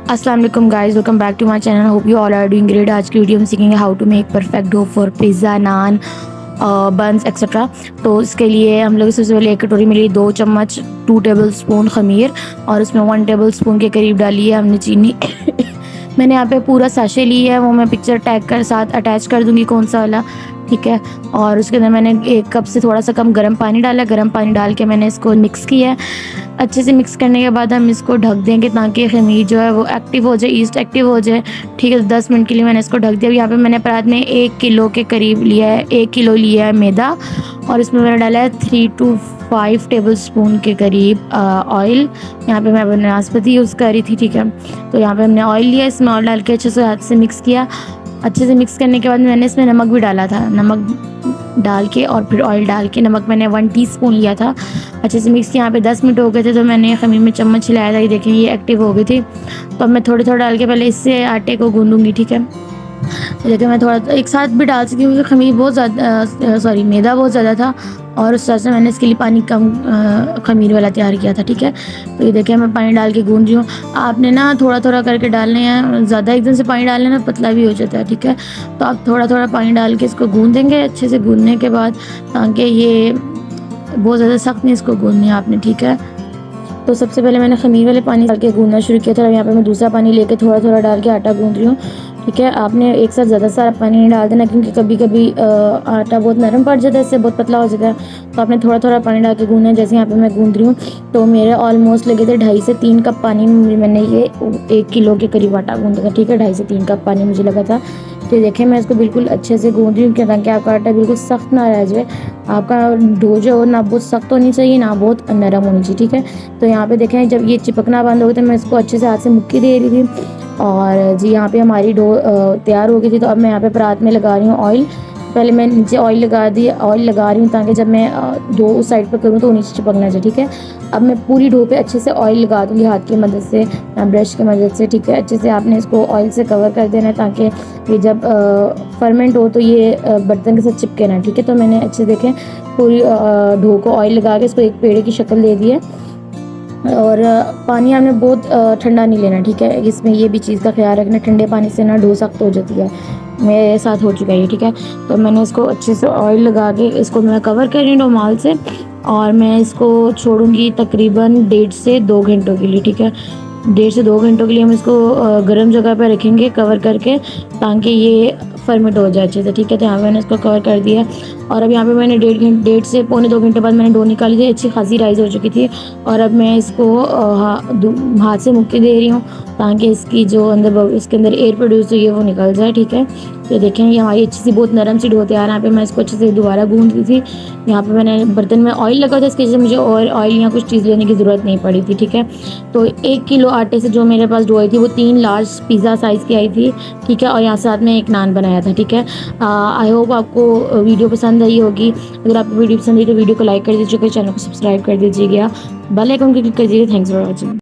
अस्सलाम वालेकुम guys, welcome back to my channel. Hope you all are doing great. आज की वीडियो में सीखेंगे how to make perfect dough for pizza, naan, buns etcetera. तो इसके लिए हम लोग सबसे पहले एक कटोरी में लिए 2 चम्मच 2 टेबल स्पून खमीर और उसमें 1 टेबल स्पून के करीब डाली है हमने चीनी। मैंने यहाँ पे पूरा साशे ली है, वो मैं पिक्चर टैग कर साथ अटैच कर दूँगी कौन सा वाला, ठीक है। और उसके अंदर मैंने 1 कप से थोड़ा सा कम गर्म पानी डाला। गर्म पानी डाल के मैंने इसको मिक्स किया है। अच्छे से मिक्स करने के बाद हम इसको ढक देंगे ताकि खमीर जो है वो एक्टिव हो जाए, ईस्ट एक्टिव हो जाए, ठीक है। 10 मिनट के लिए मैंने इसको ढक दिया। यहाँ पे मैंने परात में 1 किलो के करीब लिया है, 1 किलो लिया है मैदा और इसमें मैंने डाला है 3 to 5 टेबल स्पून के करीब ऑयल। यहाँ पे मैं वनस्पति यूज़ कर रही थी, ठीक है। तो यहाँ पे हमने ऑयल लिया, इसमें ऑयल डाल के अच्छे से हाथ से मिक्स किया। अच्छे से मिक्स करने के बाद मैंने इसमें नमक भी डाला था। नमक डाल के और फिर ऑयल डाल के, नमक मैंने 1 टीस्पून लिया था। अच्छे से मिक्स किया। यहाँ पे 10 मिनट हो गए थे तो मैंने खमीर में चम्मच हिलाया था, ये देखें ये एक्टिव हो गई थी। तो अब मैं थोड़े थोड़े डाल के पहले इससे आटे को गूंदूंगी, ठीक है। देखिए मैं थोड़ा एक साथ भी डाल सकती हूँ क्योंकि खमीर बहुत ज़्यादा मैदा बहुत ज़्यादा था और उस हिसाब से मैंने इसके लिए पानी कम खमीर वाला तैयार किया था, ठीक है। तो ये देखिए मैं पानी डाल के गूंद रही हूँ। आपने ना थोड़ा थोड़ा करके डालने हैं, ज़्यादा एकदम से पानी डालने ना पतला भी हो जाता है, ठीक है। तो आप थोड़ा थोड़ा पानी डाल के इसको गूंदेंगे अच्छे से। गूंदने के बाद ताकि ये बहुत ज़्यादा सख्त नहीं इसको गूंदनी है आपने, ठीक है। तो सबसे पहले मैंने खमीर वाले पानी डाल के गूंदना शुरू किया था। अब यहाँ पे मैं दूसरा पानी लेके थोड़ा थोड़ा डाल के आटा गूंद रही हूँ, ठीक है। आपने एक साथ ज़्यादा सारा पानी नहीं डाल देना क्योंकि कभी कभी आटा बहुत नरम पड़ जाता है, इससे बहुत पतला हो जाता है। तो आपने थोड़ा थोड़ा पानी डाल के गूंदना है। जैसे यहाँ पे मैं गूंद रही हूँ तो मेरे ऑलमोस्ट लगे थे 2.5 से 3 कप पानी में मैंने ये 1 किलो के करीब आटा गूंदा था, ठीक है। 2.5 से 3 कप पानी मुझे लगा था। तो देखें मैं इसको बिल्कुल अच्छे से गूंद रही हूँ ताकि आपका आटा बिल्कुल सख्त ना रह जाए। आपका डो जो हो ना बहुत सख्त होनी चाहिए ना बहुत नरम होनी चाहिए, ठीक है। तो यहाँ पे देखें जब ये चिपकना बंद हो गया तो मैं इसको अच्छे से हाथ से मुक्की दे रही थी और जी यहाँ पे हमारी डो तैयार हो गई थी। तो अब मैं यहाँ पे परात में लगा रही हूँ ऑयल। पहले मैं नीचे ऑयल लगा रही हूँ ताकि जब मैं डो उस साइड पर करूँ तो नीचे चिपकना चाहिए, ठीक है। अब मैं पूरी डो पे अच्छे से ऑयल लगा दूँगी हाथ की मदद से, ब्रश की मदद से, ठीक है। अच्छे से आपने इसको ऑयल से कवर कर देना है ताकि ये जब फर्मेंट हो तो ये बर्तन के साथ चिपके ना, ठीक है। तो मैंने अच्छे देखें पूरी डो को ऑयल लगा के इसको एक पेड़े की शक्ल दे दी है। और पानी हमने बहुत ठंडा नहीं लेना, ठीक है। इसमें ये भी चीज़ का ख्याल रखना, ठंडे पानी से ना डो सख्त हो जाती है। मेरे साथ हो चुका है ये, ठीक है। तो मैंने इसको अच्छे से ऑयल लगा के इसको मैं कवर कर रही हूँ रुमाल से और मैं इसको छोड़ूंगी तकरीबन 1.5 से 2 घंटों के लिए, ठीक है। 1.5 से 2 घंटों के लिए हम इसको गर्म जगह पर रखेंगे कवर करके ताकि ये फर्मेंट हो जाए अच्छे से, ठीक है। तो यहाँ पे मैंने इसको कवर कर दिया और अब यहाँ पे मैंने 1.5 से पौने 2 घंटे बाद मैंने डो निकाली थी, अच्छी खासी राइस हो चुकी थी। और अब मैं इसको हाथ से मुक्की दे रही हूँ ताकि इसकी जो इसके अंदर एयर प्रोड्यूस हुई है वो निकल जाए, ठीक है। तो देखें ये हमारी अच्छी सी बहुत नरम सी डो तैयार है। यहाँ पे मैं इसको अच्छे से दोबारा गूंद दी थी। यहाँ पे मैंने बर्तन में ऑयल लगा था, इसकी वजह से मुझे और ऑयल या कुछ चीज़ लेने की ज़रूरत नहीं पड़ी थी, ठीक है। तो 1 किलो आटे से जो मेरे पास डो आई थी वो 3 लार्ज पिज़्ज़ा साइज़ की आई थी, ठीक है। और यहाँ साथ में 1 नान बनाया था, ठीक है। आई होप आपको वीडियो पसंद आई होगी। अगर आपको वीडियो पसंद आई तो वीडियो को लाइक कर दीजिएगा, चैनल को सब्सक्राइब कर दीजिएगा, बेल आइकन को क्लिक कर दीजिएगा। Thanks for watching.